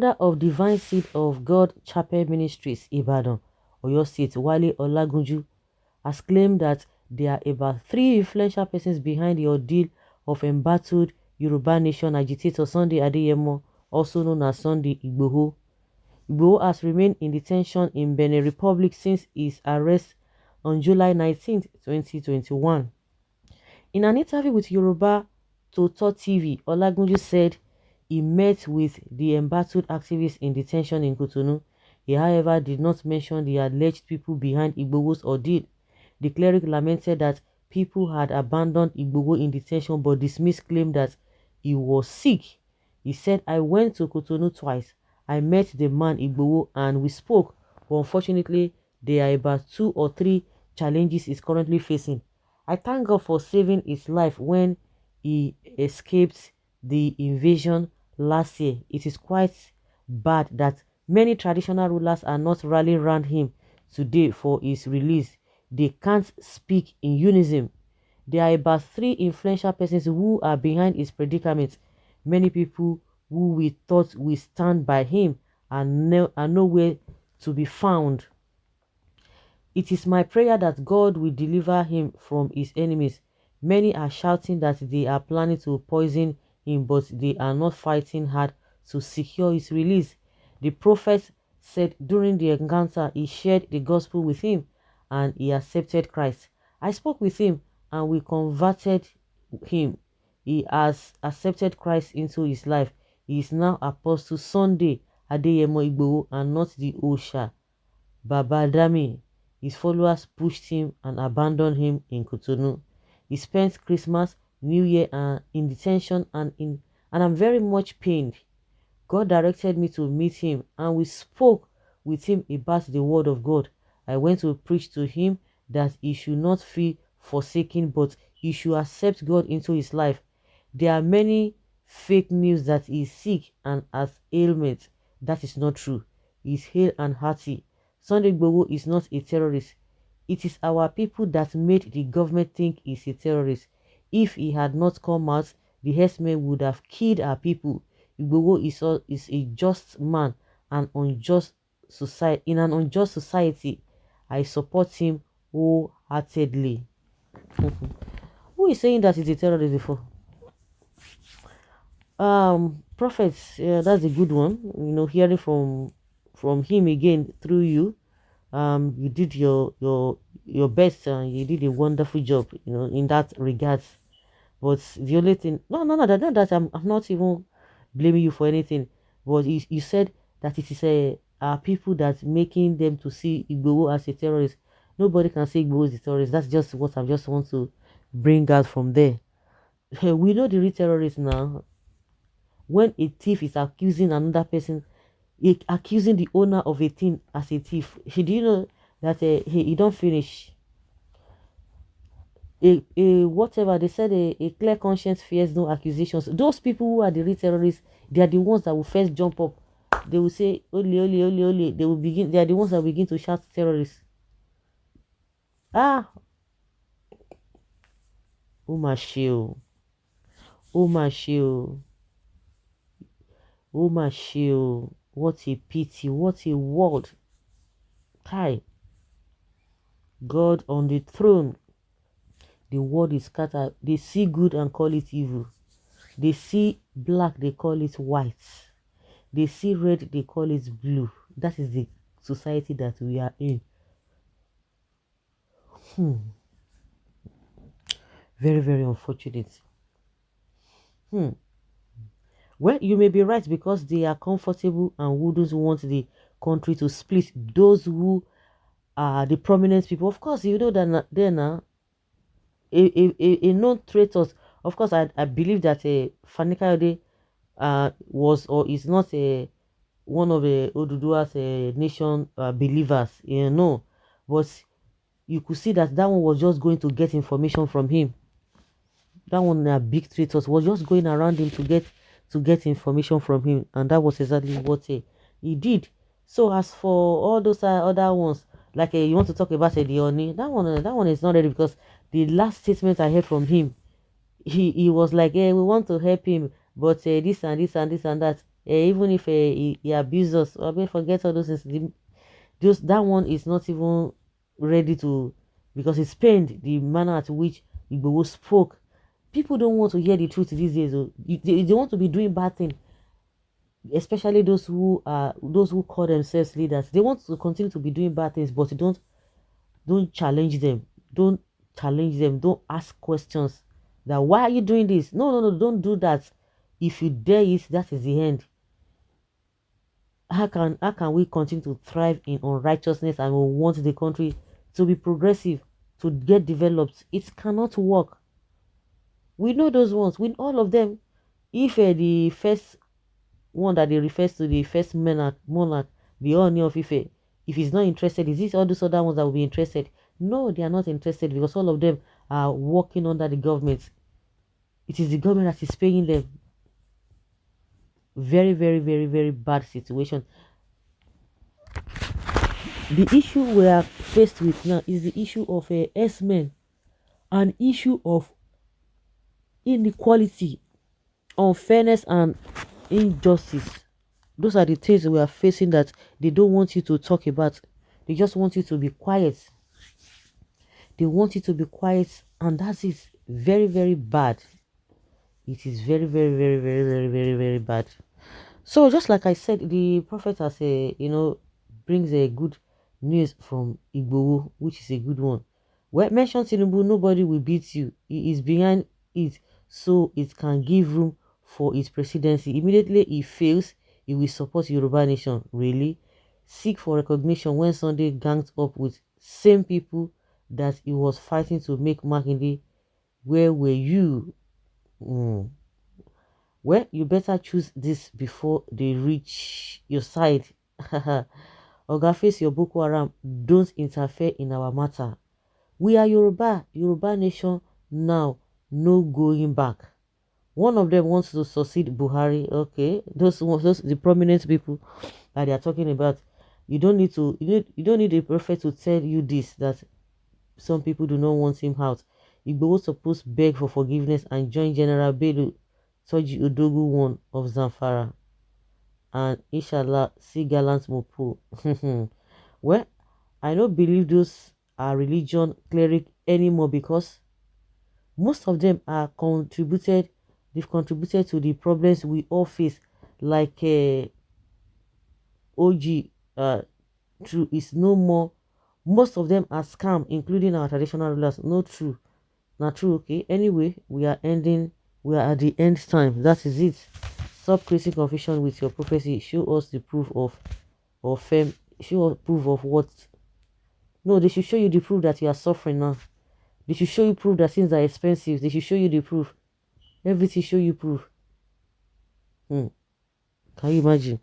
founder of Divine Seed of God Chapel Ministries, Ibadan, Oyo State, Wale Olagunju, has claimed that there are about 3 influential persons behind the ordeal of embattled Yoruba Nation agitator Sunday Adeyemo, also known as Sunday Igboho. Igboho has remained in detention in Beninrepublic since his arrest on July 19, 2021. In an interview with Yoruba Toto TV, Olagunju said he met with the embattled activists in detention in Cotonou. He, however, did not mention the alleged people behind Igboho's ordeal. The cleric lamented that people had abandoned Igboho in detention but dismissed claim that he was sick. He said, "I went to Cotonou twice. I met the man Igboho and we spoke, but unfortunately there are about 2 or 3 challenges he's currently facing. I thank God for saving his life when he escaped the invasion last year. It is quite bad that many traditional rulers are not rallying around him today for his release. They can't speak in unison. There are about 3 influential persons who are behind his predicament. Many people who we thought will stand by him are nowhere to be found. It is my prayer that God will deliver him from his enemies. Many are shouting that they are planning to poison him, but they are not fighting hard to secure his release." The prophet said during the encounter he shared the gospel with him and he accepted Christ. "I spoke with him and we converted him. He has accepted Christ into his life. He is now Apostle Sunday Adeyemo Igboho and not the Osha Babadami." His followers pushed him and abandoned him in Cotonou. He spent Christmas, New Year in detention and I'm very much pained. God directed me to meet him and we spoke with him about the word of God. I went to preach to him that he should not feel forsaken but he should accept God into his life. There are many fake news that he is sick and has ailments. That is not true. He is hale and hearty. Sunday Igboho is not a terrorist. It is our people that made the government think he's a terrorist. If he had not come out, the herdsmen would have killed our people. Igboho is a just man and unjust society. In an unjust society, I support him wholeheartedly. Who is saying that he's a terrorist before? Prophets, yeah, that's a good one. Hearing from him again through you. You did your best and you did a wonderful job, in that regards. But the only thing, no, that I'm not even blaming you for anything. But you said that it is people that making them to see Igboho as a terrorist. Nobody can say Igboho is a terrorist. That's just what I just want to bring out from there. We know the real terrorist now. When a thief is accusing another person, accusing the owner of a thing as a thief, do you know that he don't finish? Whatever they said, a clear conscience fears no accusations. Those people who are the real terrorists, they are the ones that will first jump up. They will say only, only, only, only. They will begin. They are the ones that begin to shout terrorists. Ah, Umashio, Umashio, Umashio. What a pity! What a world! Kai, God on the throne. The world is scattered. They see good and call it evil. They see black, they call it white. They see red, they call it blue. That is the society that we are in. Very, very unfortunate. Well, you may be right because they are comfortable and wouldn't want the country to split. Those who are the prominent people, of course, you know that they're now a known traitor. Of course, I believe that Fani Kayode was or is not one of the Oduduwa's nation believers, no. But you could see that one was just going to get information from him. That one, big traitors, was just going around him to get information from him, and that was exactly what he did. So as for all those other ones, like you want to talk about the Oni, that one is not ready because the last statement I heard from him, he was like, "Hey, we want to help him, but this and this and this and that." even if he abuse us, I mean, forget all those things. Just that one is not even ready to, because it's pained the manner at which Igboho spoke. People don't want to hear the truth these days. Oh. They want to be doing bad things, especially those who call themselves leaders. They want to continue to be doing bad things, but don't challenge them. Don't challenge them. Don't ask questions. That why are you doing this? No, no, no, don't do that. If you dare it, that is the end. How can we continue to thrive in unrighteousness and we want the country to be progressive, to get developed? It cannot work. We know those ones. We all of them. If the first one that they refers to, the first monarch, the Ooni of Ife, if he's not interested, is this all those other ones that will be interested? No, they are not interested because all of them are working under the government. It is the government that is paying them. Very, very, very, very bad situation. The issue we are faced with now is the issue of S-men, an issue of inequality, unfairness, and injustice. Those are the things we are facing that they don't want you to talk about. They just want you to be quiet. They want you to be quiet, and that is very, very bad. It is very, very, very, very, very, very, very bad. So just like I said, the prophet has brings a good news from Igboho, which is a good one. When mentioned Tinubu, nobody will beat you. He is behind it, so it can give room for his presidency. Immediately he fails, he will support Yoruba nation. Really? Seek for recognition when Sunday ganged up with same people that he was fighting to make Makinde. Where were you? Hmm. Well, you better choose this before they reach your side. Oga, face your Boko Haram. Don't interfere in our matter. We are Yoruba nation now. No going back. One of them wants to succeed Buhari. Okay, those the prominent people that they are talking about. You don't need to. You don't need a prophet to tell you this, that some people do not want him out. Igboho supposed beg for forgiveness and join General Bello Soji Odogu one of Zamfara, and inshallah see gallant Mopo. Well, I don't believe those are religion cleric anymore because most of them are contributed. They've contributed to the problems we all face, like OG. True is no more. Most of them are scam, including our traditional rulers. No true. Not true, okay? Anyway, we are at the end time. That is it. Stop creating confusion with your prophecy. Show us the proof of fame. Show us proof of what? No, they should show you the proof that you are suffering now. They should show you proof that things are expensive. They should show you the proof. Everything show you proof. Can you imagine?